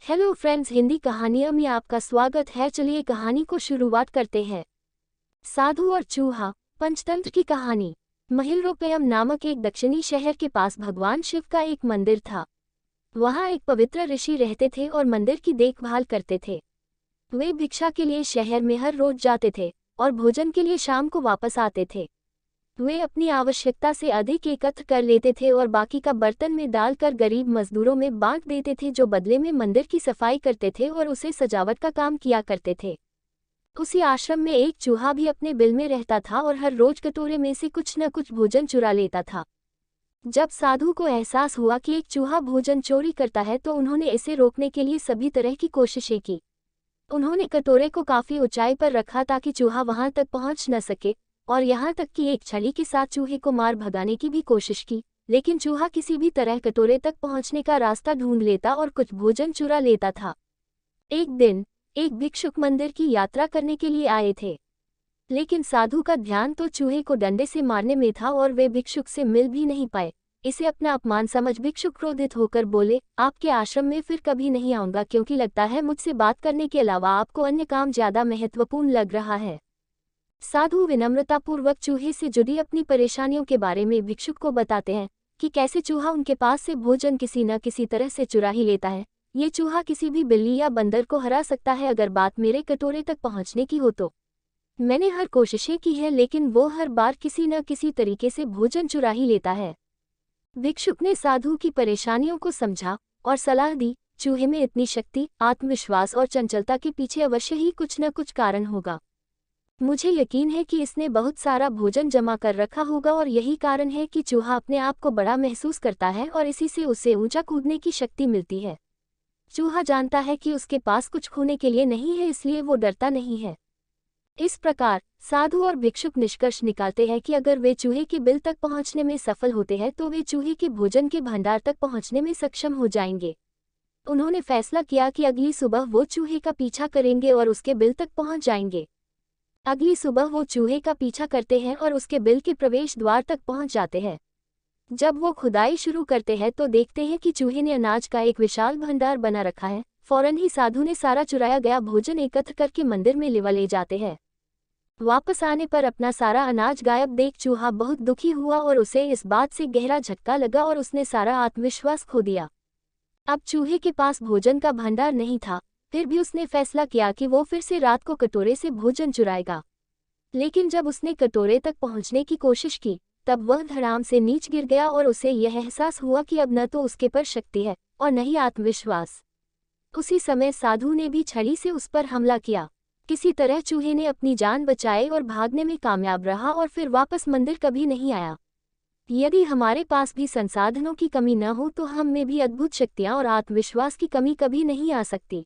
Hello friends, Hindi कहानियों में आपका स्वागत है। चलिए कहानी को शुरुआत करते हैं। साधु और चूहा, पंचतंत्र की कहानी। महिलरोपेयम नामक एक दक्षिणी शहर के पास भगवान शिव का एक मंदिर था। वहाँ एक पवित्र ऋषि रहते थे और मंदिर की देखभाल करते थे। वे भिक्षा के लिए शहर में हर रोज जाते थे और भोजन के लिए शाम को वापस आते थे। वे अपनी आवश्यकता से अधिक एकत्र कर लेते थे और बाकी का बर्तन में डालकर गरीब मजदूरों में बांट देते थे, जो बदले में मंदिर की सफाई करते थे और उसे सजावट का काम किया करते थे। उसी आश्रम में एक चूहा भी अपने बिल में रहता था और हर रोज कटोरे में से कुछ न कुछ भोजन चुरा लेता था। जब साधु को एहसास हुआ कि एक चूहा भोजन चोरी करता है तो उन्होंने इसे रोकने के लिए सभी तरह की कोशिशें की। उन्होंने कटोरे को काफी ऊंचाई पर रखा ताकि चूहा वहां तक पहुंच न सके, और यहाँ तक कि एक छड़ी के साथ चूहे को मार भगाने की भी कोशिश की, लेकिन चूहा किसी भी तरह कटोरे तक पहुँचने का रास्ता ढूंढ लेता और कुछ भोजन चुरा लेता था। एक दिन एक भिक्षुक मंदिर की यात्रा करने के लिए आए थे, लेकिन साधु का ध्यान तो चूहे को डंडे से मारने में था और वे भिक्षुक से मिल भी नहीं पाए। इसे अपना अपमान समझ भिक्षुक क्रोधित होकर बोले, आपके आश्रम में फिर कभी नहीं आऊंगा, क्योंकि लगता है मुझसे बात करने के अलावा आपको अन्य काम ज्यादा महत्वपूर्ण लग रहा है। साधु विनम्रतापूर्वक चूहे से जुड़ी अपनी परेशानियों के बारे में भिक्षुक को बताते हैं कि कैसे चूहा उनके पास से भोजन किसी न किसी तरह से चुरा ही लेता है। ये चूहा किसी भी बिल्ली या बंदर को हरा सकता है अगर बात मेरे कटोरे तक पहुंचने की हो तो। मैंने हर कोशिशें की है, लेकिन वो हर बार किसी न किसी तरीके से भोजन चुरा ही लेता है। भिक्षुक ने साधु की परेशानियों को समझा और सलाह दी, चूहे में इतनी शक्ति, आत्मविश्वास और चंचलता के पीछे अवश्य ही कुछ न कुछ कारण होगा। मुझे यकीन है कि इसने बहुत सारा भोजन जमा कर रखा होगा और यही कारण है कि चूहा अपने आप को बड़ा महसूस करता है और इसी से उसे ऊंचा कूदने की शक्ति मिलती है। चूहा जानता है कि उसके पास कुछ खोने के लिए नहीं है, इसलिए वो डरता नहीं है। इस प्रकार साधु और भिक्षुक निष्कर्ष निकालते हैं कि अगर वे चूहे के बिल तक पहुंचने में सफल होते हैं तो वे चूहे के भोजन के भंडार तक पहुंचने में सक्षम हो जाएंगे। उन्होंने फैसला किया कि अगली सुबह वो चूहे का पीछा करेंगे और उसके बिल तक पहुंच जाएंगे। अगली सुबह वो चूहे का पीछा करते हैं और उसके बिल के प्रवेश द्वार तक पहुंच जाते हैं। जब वो खुदाई शुरू करते हैं तो देखते हैं कि चूहे ने अनाज का एक विशाल भंडार बना रखा है। फौरन ही साधु ने सारा चुराया गया भोजन एकत्र करके मंदिर में ले जाते हैं। वापस आने पर अपना सारा अनाज गायब देख चूहा बहुत दुखी हुआ और उसे इस बात से गहरा झटका लगा और उसने सारा आत्मविश्वास खो दिया। अब चूहे के पास भोजन का भंडार नहीं था, फिर भी उसने फैसला किया कि वो फिर से रात को कटोरे से भोजन चुराएगा। लेकिन जब उसने कटोरे तक पहुंचने की कोशिश की तब वह धड़ाम से नीचे गिर गया और उसे यह एहसास हुआ कि अब न तो उसके पर शक्ति है और न ही आत्मविश्वास। उसी समय साधु ने भी छड़ी से उस पर हमला किया। किसी तरह चूहे ने अपनी जान बचाई और भागने में कामयाब रहा और फिर वापस मंदिर कभी नहीं आया। यदि हमारे पास भी संसाधनों की कमी न हो तो हम में भी अद्भुत शक्तियां और आत्मविश्वास की कमी कभी नहीं आ सकती।